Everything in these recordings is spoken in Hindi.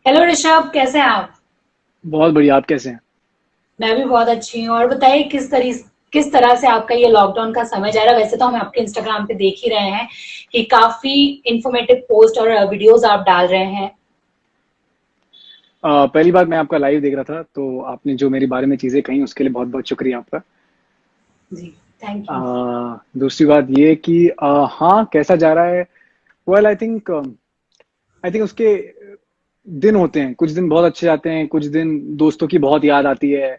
हेलो ऋषभ, कैसे हैं आप? बहुत बढ़िया। आप कैसे हैं? मैं भी बहुत अच्छी हूँ। और बताइए किस तरह से आपका ये लॉकडाउन का समय जा रहा है। वैसे तो हम आपके इंस्टाग्राम पे देख ही रहे हैं कि काफी इंफॉर्मेटिव पोस्ट और वीडियोस आप डाल रहे हैं। पहली बार मैं आपका लाइव देख रहा था, तो आपने जो मेरे बारे में चीज़ें कही उसके लिए बहुत बहुत शुक्रिया आपका। जी, थैंक यू। दूसरी बात ये कि हाँ, कैसा जा रहा है। वेल, आई थिंक उसके दिन होते हैं। कुछ दिन बहुत अच्छे जाते हैं, कुछ दिन दोस्तों की बहुत याद आती है,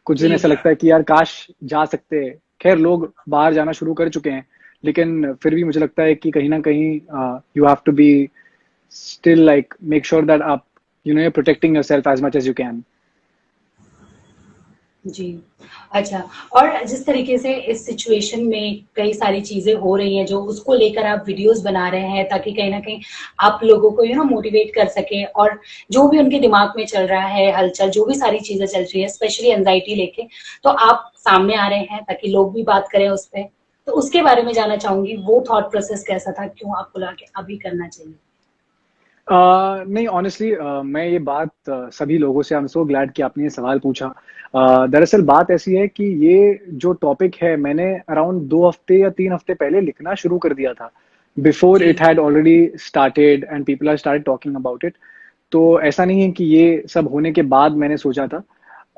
कुछ दिन जी, ऐसा लगता है कि यार काश जा सकते। खैर, लोग बाहर जाना शुरू कर चुके हैं, लेकिन फिर भी मुझे लगता है कि कहीं ना कहीं you have to be still like make sure that आप you're protecting yourself as much as you can. जी। अच्छा, और जिस तरीके से इस सिचुएशन में कई सारी चीजें हो रही हैं, जो उसको लेकर आप वीडियोस बना रहे हैं ताकि कहीं न कहीं आप लोगों को मोटिवेट कर सकें, और जो भी उनके दिमाग में चल रहा है, हलचल, जो भी सारी चीजें चल रही है, स्पेशली एंजाइटी लेके, तो आप सामने आ रहे हैं ताकि लोग भी बात करें उस पे। तो उसके बारे में जानना चाहूँगी, वो थॉट प्रोसेस कैसा था? क्यों आपको लगा कि अभी करना चाहिए? नहीं, ऑनेस्टली मैं ये बात सभी लोगों से, आई एम सो ग्लैड कि आपने ये सवाल पूछा। दरअसल बात ऐसी है कि ये जो टॉपिक है, मैंने अराउंड 2 हफ्ते या 3 हफ्ते पहले लिखना शुरू कर दिया था, बिफोर जी। It had already started and people are started talking about it. तो ऐसा नहीं है कि ये सब होने के बाद मैंने सोचा था।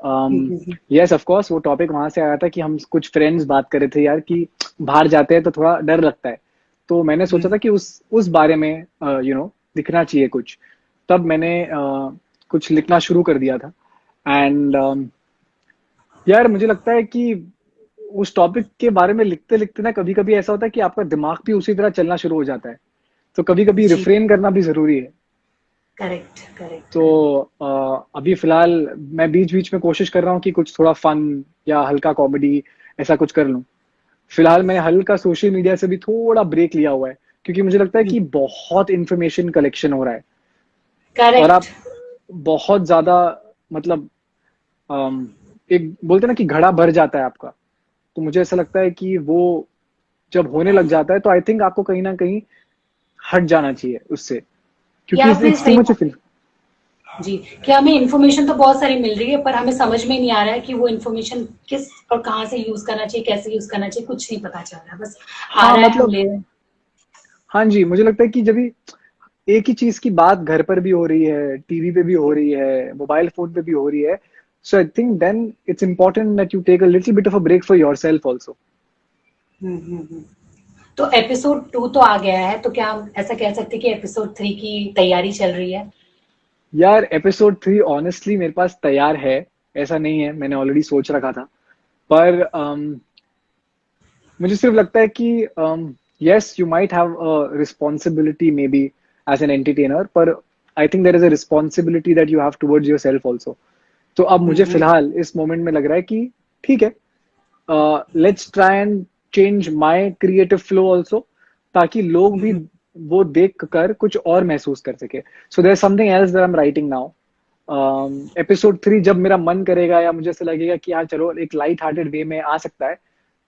हुँ, हुँ, हुँ। यस, ऑफ कोर्स वो टॉपिक वहां से आया था कि हम कुछ फ्रेंड्स बात कर रहे थे यार कि बाहर जाते हैं तो थोड़ा डर लगता है। तो मैंने सोचा हुँ। था कि उस बारे में लिखना चाहिए कुछ। तब मैंने कुछ लिखना शुरू कर दिया था। एंड यार मुझे लगता है कि उस टॉपिक के बारे में लिखते लिखते ना, कभी कभी ऐसा होता है कि आपका दिमाग भी उसी तरह चलना शुरू हो जाता है। तो कभी कभी जी, रिफ्रेन करना भी जरूरी है। करेक्ट, करेक्ट, तो करेक्ट। अभी फिलहाल मैं बीच बीच में कोशिश कर रहा हूँ कि कुछ थोड़ा फन या हल्का कॉमेडी ऐसा कुछ कर लूँ। फिलहाल मैंने हल्का सोशल मीडिया से भी थोड़ा ब्रेक लिया हुआ है, क्योंकि मुझे लगता है हुँ, कि बहुत इंफॉर्मेशन कलेक्शन हो रहा है। और करेक्ट। आप बहुत ज्यादा, मतलब अम, एक बोलते हैं ना कि घड़ा भर जाता है आपका। तो मुझे ऐसा लगता है कि वो जब होने लग जाता है तो आई थिंक आपको कहीं ना कहीं हट जाना चाहिए उससे, ये क्योंकि आपने इट्स टू सही मच। बात जी, कि हमें इन्फॉर्मेशन तो बहुत सारी मिल रही है, पर हमें समझ में नहीं आ रहा है कि वो इन्फॉर्मेशन किस और कहाँ से यूज़ करना चाहिए, कैसे यूज़ करना चाहिए, कुछ नहीं पता चल रहा है। बस आ हाँ, रहा है, हम मतलब ले रहे हैं। हाँ जी, मुझे लगता है कि जब भी एक ही चीज की बात घर पर भी हो रही है, टीवी पे भी हो रही है, मोबाइल फोन पे भी हो रही है, so I think then it's important that you take a little bit of a break for yourself also. हुँ। तो एपिसोड 2 तो आ गया है, तो क्या हम ऐसा कह सकते हैं कि एपिसोड 3 की तैयारी चल रही है? यार एपिसोड 3 ऑनेस्टली मेरे पास तैयार है। ऐसा नहीं है, मैंने ऑलरेडी सोच रखा था। पर मुझे सिर्फ लगता है कि yes, you might have a responsibility may be as an entertainer, पर I think there is a responsibility that you have towards your self. तो अब हुँ, मुझे हुँ। फिलहाल इस मोमेंट में लग रहा है कि ठीक है, let's try and change my creative flow also, ताकि लोग हुँ, भी हुँ। वो देख कर कुछ और महसूस कर सके। So there something else that I am writing now. Episode 3 जब मेरा मन करेगा या मुझे ऐसा लगेगा कि हाँ चलो एक लाइट हार्टेड वे में आ सकता है,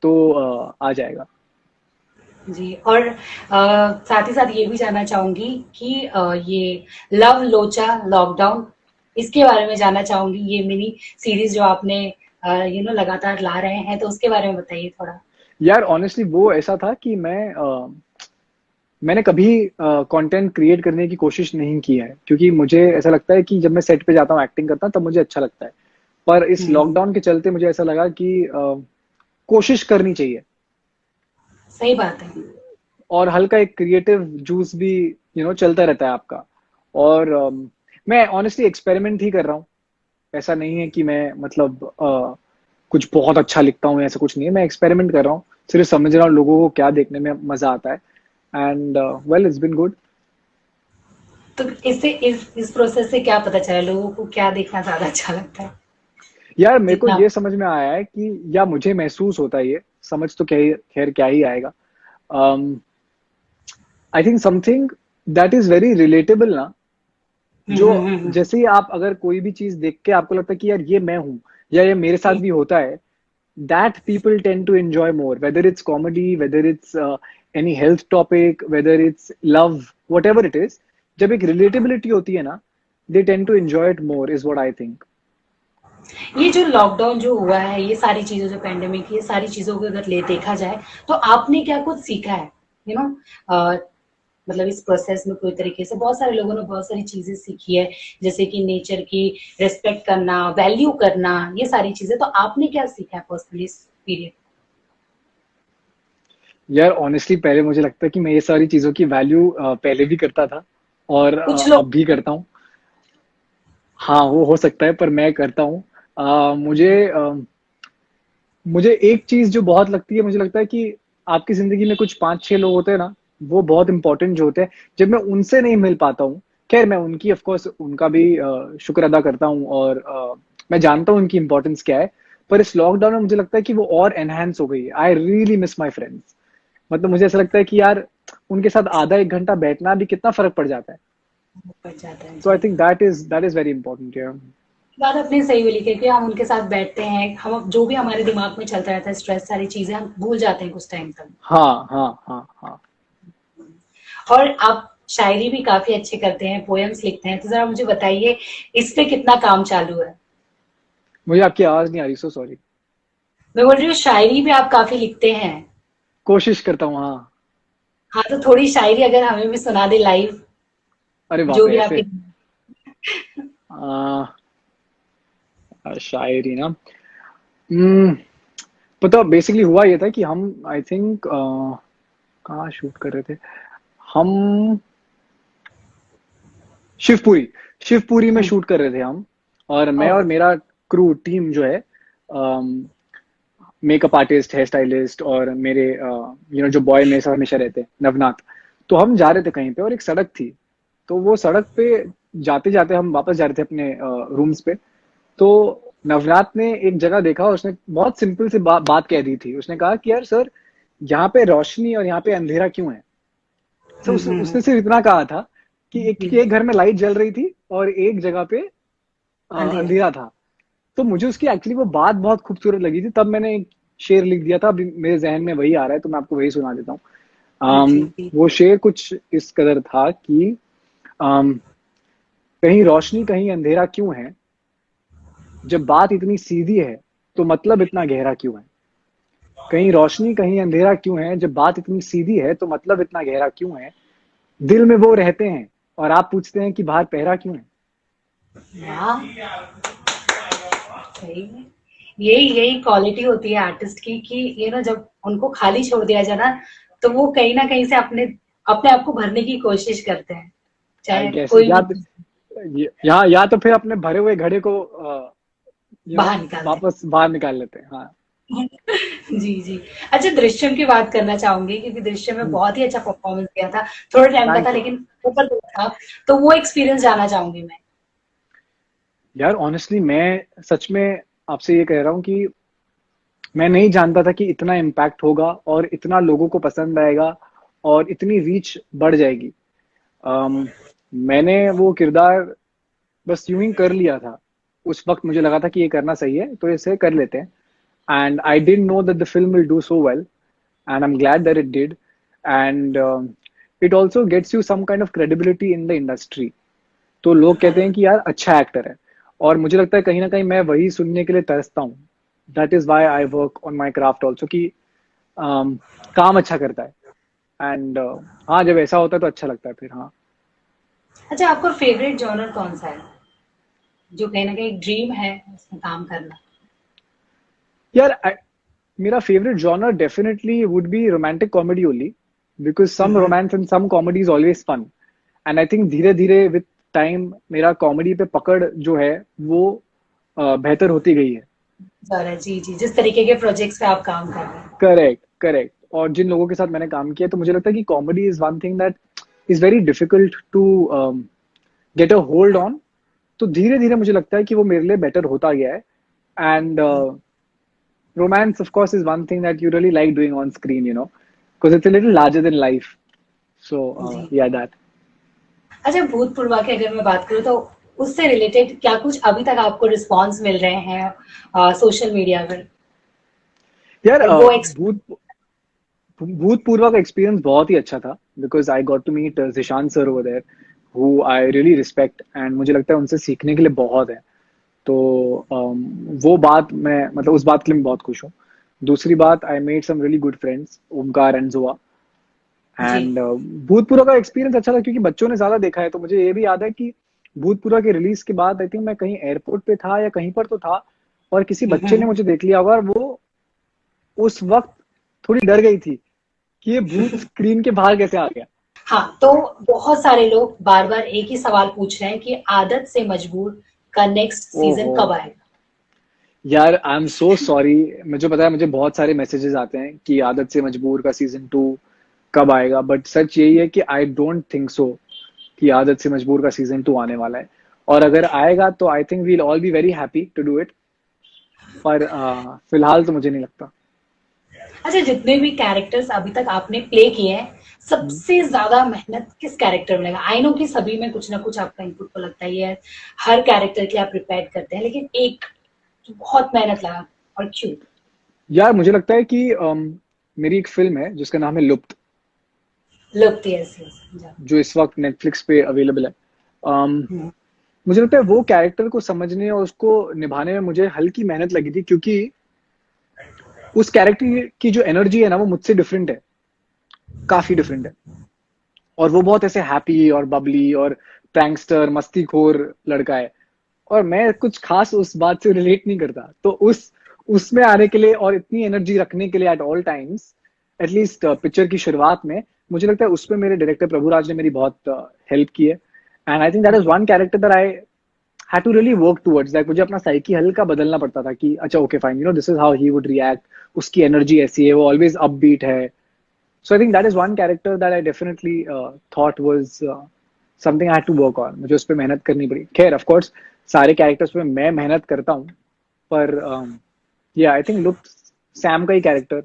तो आ जाएगा। जी, और साथ ही साथ ये भी जानना चाहूँगी कि ये लव लोचा लॉकडाउन, इसके बारे में जानना चाहूँगी। ये मिनी सीरीज़ जो आपने लगातार ला रहे हैं, तो उसके बारे में बताइए थोड़ा? यार ऑनेस्टली वो ऐसा था कि मैंने कभी कंटेंट क्रिएट करने की कोशिश नहीं की है, क्योंकि मुझे ऐसा लगता है कि जब मैं सेट पे जाता हूँ एक्टिंग करता हूँ तब मुझे अच्छा लगता है। पर इस हुँ, हुँ। लॉकडाउन के चलते मुझे ऐसा लगा कि कोशिश करनी चाहिए, सही बात है। और हल्का एक क्रिएटिव जूस भी चलता रहता है आपका। और मैं ऑनेस्टली एक्सपेरिमेंट ही कर रहा हूँ। ऐसा नहीं है कि मैं मतलब कुछ बहुत अच्छा लिखता हूँ, ऐसा कुछ नहीं है। मैं एक्सपेरिमेंट कर रहा हूँ, सिर्फ समझ रहा हूँ लोगों को क्या देखने में मजा आता है। And well, it's been good. तो इससे इस प्रोसेस से क्या पता चला लोगों को क्या देखना ज़्यादा अच्छा लगता है? यार मेरे को जितना ये समझ में आया है कि, या मुझे महसूस होता है, ये समझ तो क्या ही, खैर क्या ही आएगा। I think something that is very relatable ना, हुँ, जो हुँ, हुँ, हुँ। जैसे ही आप अगर कोई भी चीज देख के आपको लगता है कि यार ये मैं हूं, या ये मेरे साथ हुँ, भी होता है, that people tend to enjoy more, whether it's comedy, whether it's any health topic, whether it's love, whatever it is। जब एक relatability होती है ना, they tend to enjoy it more is what I think. ये जो लॉकडाउन जो हुआ है, ये सारी चीजें जो पेंडेमिक, ये सारी चीजों को अगर ले देखा जाए तो आपने क्या कुछ सीखा है, यू नो, मतलब इस प्रोसेस में कोई तरीके से बहुत सारे लोगों ने बहुत सारी चीजें सीखी है, जैसे कि नेचर की रिस्पेक्ट करना, वैल्यू करना, ये सारी चीजें, तो आपने क्या सीखा है पर्सनली इस पीरियड? यार ऑनेस्टली पहले मुझे लगता है कि मैं ये सारी चीजों की वैल्यू पहले भी करता था और कुछ लोग, अब भी करता हूँ। हाँ वो हो सकता है पर मैं करता हूँ। मुझे एक चीज जो बहुत लगती है, मुझे लगता है कि आपकी जिंदगी में कुछ 5-6 लोग होते हैं ना, वो बहुत इंपॉर्टेंट जो होते हैं। जब मैं उनसे नहीं मिल पाता हूँ, खैर मैं उनकी ऑफ कोर्स उनका भी शुक्र अदा करता हूँ और मैं जानता हूँ उनकी इंपॉर्टेंस क्या है, पर इस लॉकडाउन में मुझे लगता है कि वो और एनहांस हो गई है। I really miss my friends. मतलब मुझे ऐसा लगता है कि यार उनके साथ आधा एक घंटा बैठना भी कितना फर्क पड़ जाता है। पड़ जाता है सो आई जी। Think that is very important. बात अपनी सही बोली, क्योंकि हम उनके साथ बैठते हैं, हम जो भी हमारे दिमाग में चलता रहता है, स्ट्रेस, सारी चीजें हम भूल जाते हैं कुछ टाइम तक। हाँ हाँ हाँ हाँ। और आप शायरी भी काफी अच्छे करते हैं, पोएम्स लिखते हैं, तो जरा मुझे बताइए इस पे कितना काम चालू है? मुझे आपकी आवाज नहीं आ रही, सो सॉरी। मैं बोल रही हूँ शायरी भी आप काफी लिखते हैं। कोशिश करता हूँ हाँ। हाँ, तो थोड़ी शायरी अगर हमें भी सुना दे लाइव, अरे बाप जो रे भी ऐसे। आपके। शायरी ना। हम्म, पता बेसिकली हुआ ये था कि हम आई थिंक कहाँ शूट कर रहे थे हम। शिवपुरी। शिवपुरी में शूट कर रहे थे हम। और मैं और ओके। मेरा क्रू टीम जो है, मेकअप आर्टिस्ट, हेयर स्टाइलिस्ट और मेरे जो बॉय मेरे साथ हमेशा रहते हैं, नवनाथ। तो हम जा रहे थे कहीं पे और एक सड़क थी। तो वो सड़क पे जाते जाते हम वापस जा रहे थे अपने रूम्स पे। तो नवनाथ ने एक जगह देखा, उसने बहुत सिंपल सी बात कह दी थी। उसने कहा कि यार सर, यहाँ पे रोशनी और यहाँ पे अंधेरा क्यों है? तो उसने सिर्फ इतना कहा था कि एक जी। घर में लाइट जल रही थी और एक जगह पे अंधेरा। अंधेरा था। तो मुझे उसकी एक्चुअली वो बात बहुत खूबसूरत लगी थी, तब मैंने एक शेर लिख दिया था। अभी मेरे जहन में वही आ रहा है तो मैं आपको वही सुना देता हूँ। जी जी। वो शेर कुछ इस कदर था कि अम, कहीं रोशनी कहीं अंधेरा क्यों है, जब बात इतनी सीधी है तो मतलब इतना गहरा क्यों है। कहीं रोशनी कहीं अंधेरा क्यों है, जब बात इतनी सीधी है तो मतलब इतना गहरा क्यों है। दिल में वो रहते हैं और आप पूछते हैं कि बाहर पहरा क्यों है। वाह, सही है। यही यही क्वालिटी होती है आर्टिस्ट की, कि ये ना जब उनको खाली छोड़ दिया जाए ना, तो वो कहीं ना कहीं से अपने अपने आप को भरने की कोशिश करते हैं, आई चाहे गेस कोई या भी तो या तो फिर अपने भरे हुए घड़े को यू नो बाहर निकालते वापस बाहर निकाल लेते हैं। हाँ। हैं। जी जी। अच्छा, दृश्यम की बात करना चाहूंगी, क्योंकि दृश्यम में बहुत ही अच्छा परफॉर्मेंस किया था, थोड़ा टाइम का था थैंक यू। लेकिन ऊपर था, तो वो एक्सपीरियंस जानना चाहूंगी मैं। यार ऑनेस्टली मैं सच में आपसे ये कह रहा हूँ कि मैं नहीं जानता था कि इतना इम्पैक्ट होगा और इतना लोगों को पसंद आएगा और इतनी रीच बढ़ जाएगी। अम, मैंने वो किरदार बस यूं ही कर लिया था। उस वक्त मुझे लगा था कि ये करना सही है तो इसे कर लेते हैं। And I didn't know that the film will do so well, and I am glad that it did. And it also gets you some kind of credibility in the industry. तो लोग कहते हैं करेक्ट। कि यार अच्छा एक्टर है। और मुझे लगता है कहीं ना कहीं मैं वही सुनने के लिए तरसता हूँ। That is why I work on my craft also कि काम अच्छा करता है। एंड हाँ, जब ऐसा होता है तो अच्छा लगता है फिर। हाँ। अच्छा, आपका फेवरेट जॉनर कौन सा है, जो कहीं ना कहीं ड्रीम है उसमें काम करना? यार मेरा favourite genre definitely would be romantic comedy only, because some romance and some comedy is always fun. And I think धीरे धीरे विथ टाइम मेरा कॉमेडी पे पकड़ जो है वो बेहतर होती गई है। जरा जी जी, जिस तरीके के प्रोजेक्ट्स पे आप काम कर रहे हैं। Correct correct. और जिन लोगों के साथ मैंने काम किया तो मुझे लगता है कि comedy is one thing that is very difficult to get a hold on. तो धीरे धीरे मुझे लगता है कि वो मेरे लिए बेटर होता गया है। And romance of course is one thing that you really like doing on screen, because it's a little larger than life. So जी। yeah, that. अच्छा, भूतपूर्वा की अगर मैं बात करूँ तो उससे रिलेटेड क्या कुछ अभी तक आपको रिस्पॉन्स मिल रहे हैं सोशल मीडिया पर? यार और वो भूतपूर्वा का एक्सपीरियंस बहुत ही अच्छा था, because I got to meet Zeeshan sir over there. Who I really respect, and मुझे लगता है उनसे सीखने के लिए बहुत है। तो वो बात मैं मतलब उस बात के लिए मैं बहुत खुश हूँ। दूसरी बात, I made some really good friends, Omkar and Zoa. जी। एंड भूतपूर्व का एक्सपीरियंस अच्छा था क्योंकि बच्चों ने ज्यादा देखा है। तो मुझे ये भी याद है कि भूतपूर्व के रिलीज के बाद आई थिंक मैं कहीं एयरपोर्ट पे था या कहीं पर तो था, और किसी बच्चे ने हम्म। मुझे देख लिया होगा, और वो उस वक्त थोड़ी डर गई थी कि ये भूत स्क्रीन के बाहर कैसे आ गया। हाँ, तो बहुत सारे लोग बार बार एक ही सवाल पूछ रहे हैं कि आदत से मजबूर का नेक्स्ट सीजन ओहो कब आएगा। यार, आई एम सो सॉरी। मुझे पता है मुझे बहुत सारे मैसेजेस आते हैं कि आदत से मजबूर का सीजन 2 कब आएगा, बट सच यही है कि आई डोंट थिंक सो कि आदत से मजबूर का सीजन 2 आने वाला है। और अगर आएगा तो I think we'll all be very happy to do it, पर फिलहाल तो मुझे नहीं लगता। अच्छा, जितने भी कैरेक्टर्स अभी तक आपने प्ले किए हैं, सबसे ज्यादा मेहनत किस कैरेक्टर में लगा? आई नो कि सभी में कुछ ना कुछ आपका इनपुट तो लगता ही है, हर कैरेक्टर के लिए आप प्रिपेयर करते हैं, लेकिन एक जो बहुत मेहनत लगा, और क्यों? यार मुझे लगता है कि मेरी एक फिल्म है जिसका नाम है लुप्त, लगती है ऐसे समझा। जो इस वक्त नेटफ्लिक्स पे अवेलेबल है। हम्म। मुझे लगता है वो कैरेक्टर को समझने और उसको निभाने में मुझे हल्की मेहनत लगी थी, क्योंकि उस कैरेक्टर की जो एनर्जी है ना वो मुझसे डिफरेंट है, काफी डिफरेंट है। और वो बहुत ऐसे हैप्पी और बबली और प्रैंकस्टर मस्तीखोर लड़का है, और मैं कुछ खास उस बात से रिलेट नहीं करता। तो उसमें आने के लिए और इतनी एनर्जी रखने के लिए at all times, at least picture की शुरुआत में, मुझे लगता है उसमें मेरे डायरेक्टर प्रभुराज ने मेरी बहुत हेल्प की है। And I think that is one character that I had to really work towards, like मुझे अपना साइकी हल्का बदलना पड़ता था कि अच्छा okay fine, this is how he would react, उसकी एनर्जी ऐसी है, वो ऑलवेज अपबीट है। So I think that is one character that I definitely thought was something I had to work on. मुझे उस पर मेहनत करनी पड़ी। खैर ऑफ कोर्स सारे कैरेक्टर्स पे मैं मेहनत करता हूँ, पर yeah I think look, Sam का ही कैरेक्टर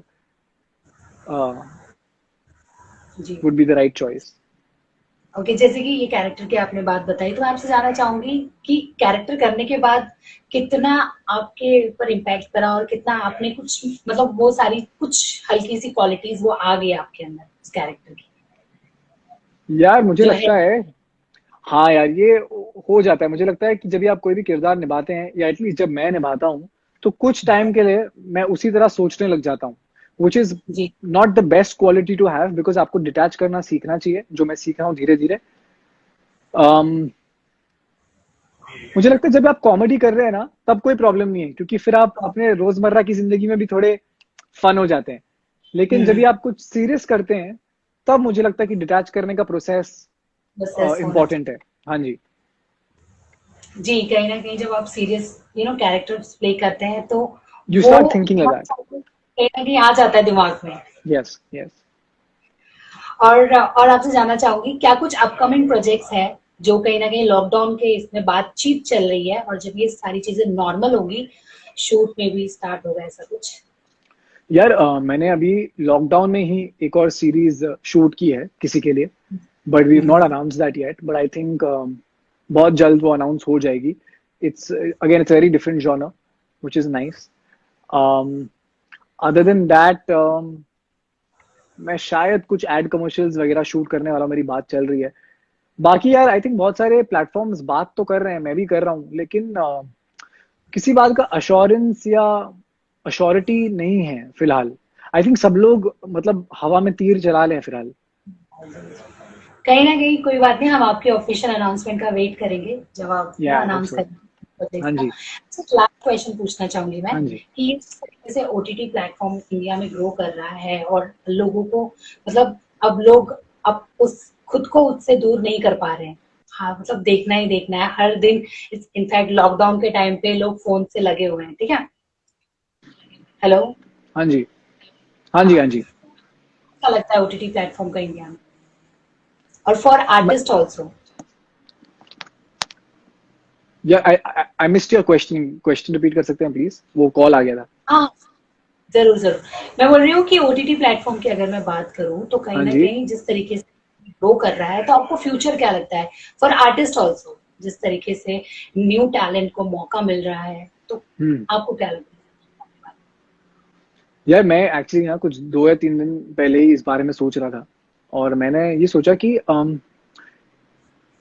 जी। would be the right choice. Okay, जैसे कि ये कैरेक्टर की आपने बात बताई, तो मैं आपसे जानना चाहूंगी कि कैरेक्टर करने के बाद कितना आपके ऊपर इम्पैक्ट करा, और कितना आपने कुछ मतलब वो सारी कुछ हल्की सी क्वालिटीज वो आ गई आपके अंदर उस कैरेक्टर की, यार मुझे जो है। लगता है, हाँ यार ये हो जाता है। मुझे लगता है कि जब भी आप कोई भी किरदार निभाते हैं, या एटलीस्ट जब मैं निभाता हूँ, तो कुछ टाइम के लिए मैं उसी तरह सोचने लग जाता हूँ, विच इज जी। Not the best quality to have, because आपको डिटैच करना सीखना चाहिए, जो मैं सीख रहा हूँ धीरे धीरे। मुझे लगता है जब आप कॉमेडी कर रहे हैं ना तब कोई प्रॉब्लम नहीं है, क्योंकि फिर आप अपने रोजमर्रा की जिंदगी में भी थोड़े फन हो जाते हैं। लेकिन जब भी हम्म। आप कुछ सीरियस करते हैं, तब मुझे लगता है कि डिटैच करने का प्रोसेस बस ऐसा होना इम्पोर्टेंट है। हाँ जी। चाहिए। जी, कहीं ना कहीं जब आप सीरियस कैरेक्टर्स प्ले करते हैं, तो यू वो स्टार्ट थिंकिंग लाइक दैट। कहीं ना कहीं आ जाता है दिमाग में। Yes yes. और आपसे जानना चाहूंगी, क्या कुछ अपकमिंग प्रोजेक्ट्स है जो कहीं ना कहीं लॉकडाउन के इसमें बातचीत चल रही है, और जब ये सारी चीजें नॉर्मल होगी, शूट में भी स्टार्ट होगा, ऐसा कुछ? यार मैंने अभी लॉकडाउन में ही एक और सीरीज शूट की है किसी के लिए, but we not announce that yet, but I think बहुत जल्द वो अनाउंस हो जाएगी। It's again it's very different genre, which is nice. Other than that मैं शायद कुछ एड कमर्शियल्स वगैरह शूट करने वाला हूं, मेरी बात चल रही है। बाकी यार आई थिंक बहुत सारे प्लेटफॉर्म्स बात तो कर रहे हैं, मैं भी कर रहा हूँ, लेकिन किसी बात का अश्योरेंस या अश्योरिटी नहीं है फिलहाल। आई थिंक सब लोग मतलब हवा में तीर चला रहे हैं फिलहाल। कहीं ना कहीं कोई बात नहीं, हम आपके ऑफिशियल अनाउंसमेंट का वेट करेंगे जब आप या होप अनाउंस सो। करेंगे प्रोजेक्ट हाँ का। जी। लास्ट क्वेश्चन पूछना चाहूंगी मैं हाँ जी। कि ये जिस तरीके से ओटीटी प्लेटफॉर्म इंडिया में ग्रो कर रहा है, और लोगों को मतलब अब लोग अब उस खुद को उससे दूर नहीं कर पा रहे हैं। हाँ, मतलब देखना ही देखना है हर दिन। इनफैक्ट लॉकडाउन के टाइम पे लोग फोन से लगे हुए हैं, ठीक है। हेलो। हाँ जी। हाँ जी। हाँ, हाँ जी। क्या लगता है ओटीटी प्लेटफॉर्म का इंडिया में, और फॉर आर्टिस्ट ऑल्सो? या I missed your question, question repeat कर सकते हैं प्लीज, वो कॉल आ गया था। हाँ, जरूर जरूर। मैं बोल रही हूँ कि ओटीटी प्लेटफॉर्म की अगर मैं बात करूँ, तो कहीं हाँ ना जी। कहीं जिस तरीके से ग्रो कर रहा है, तो आपको फ्यूचर क्या लगता है फॉर आर्टिस्ट ऑल्सो, जिस तरीके से न्यू टैलेंट को मौका मिल रहा है, तो हम्म। आपको क्या लगता यार मैं एक्चुअली यहाँ कुछ 2 या 3 दिन पहले ही इस बारे में सोच रहा था, और मैंने ये सोचा कि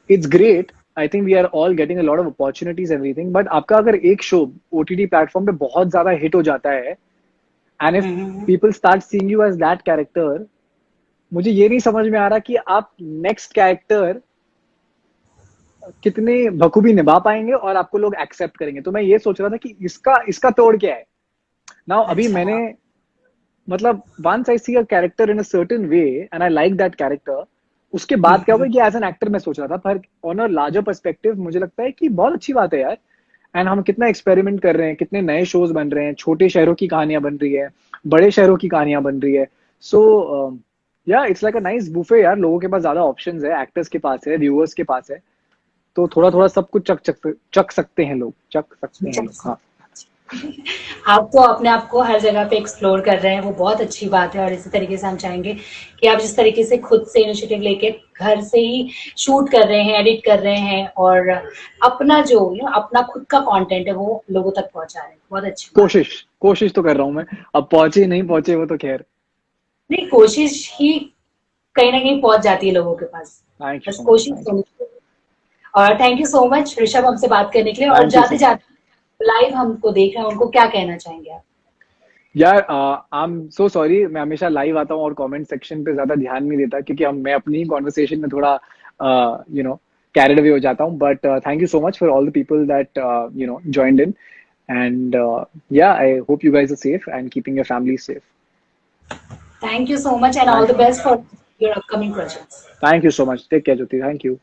it's great, I think we are all getting a lot of opportunities everything, but आपका अगर एक शो ओटीटी प्लेटफॉर्म पे बहुत ज्यादा हिट हो जाता है and if hmm. People start seeing you as that character, मुझे ये नहीं समझ में आ रहा कि आप नेक्स्ट कैरेक्टर कितने बखूबी निभा पाएंगे और आपको लोग एक्सेप्ट करेंगे। तो मैं ये सोच रहा था कि इसका इसका तोड़ क्या है। नाउ अभी अच्छा। मैंने मतलब once I see a character in a certain way and I like that character, उसके बाद क्या होगा कि एज एन एक्टर मैं सोच रहा था, पर ऑन अ लार्जर पर्सपेक्टिव मुझे लगता है कि बहुत अच्छी बात है यार। एंड हम कितना एक्सपेरिमेंट कर रहे हैं, कितने नए शोज बन रहे हैं, छोटे शहरों की कहानियां बन रही है, बड़े शहरों की कहानियां बन रही है। सो या it's like a nice buffet यार, लोगों के पास ज्यादा ऑप्शंस है, एक्टर्स के पास है, व्यूअर्स के पास है, तो थोड़ा थोड़ा सब कुछ चख सकते हैं लोग, चख सकते हैं लोग। हाँ आप तो अपने आप को हर जगह पे एक्सप्लोर कर रहे हैं, वो बहुत अच्छी बात है। और इसी तरीके से हम चाहेंगे कि आप जिस तरीके से खुद से इनिशिएटिव लेके घर से ही शूट कर रहे हैं, एडिट कर रहे हैं और अपना जो अपना खुद का कंटेंट है वो लोगों तक पहुंचा रहे हैं, बहुत अच्छी बात है। कोशिश कोशिश तो कर रहा हूँ मैं, अब पहुंचे नहीं पहुंचे वो तो खैर। नहीं, कोशिश ही कहीं ना कहीं पहुंच जाती है लोगों के पास, थैंक यू बस सो मच, कोशिश थैंक होनी चाहिए। और thank you so much Rishabh हमसे बात करने के लिए। यू, और थैंक यू जाते सो मच। जाते लाइव हमको देख रहे हैं, उनको क्या कहना चाहेंगे आप? यार आई एम सो सॉरी, मैं हमेशा लाइव आता हूँ और कमेंट सेक्शन पे ज्यादा ध्यान नहीं देता, क्योंकि हम मैं अपनी ही कॉन्वर्सेशन में थोड़ा यू नो कैरिड अवे हो जाता हूँ, but thank you so much for all the people that you know joined in, and yeah I hope you guys are safe and keeping your family safe. Thank you so much and all thank the best for your upcoming projects. Thank you so much, take care Jyoti, thank you.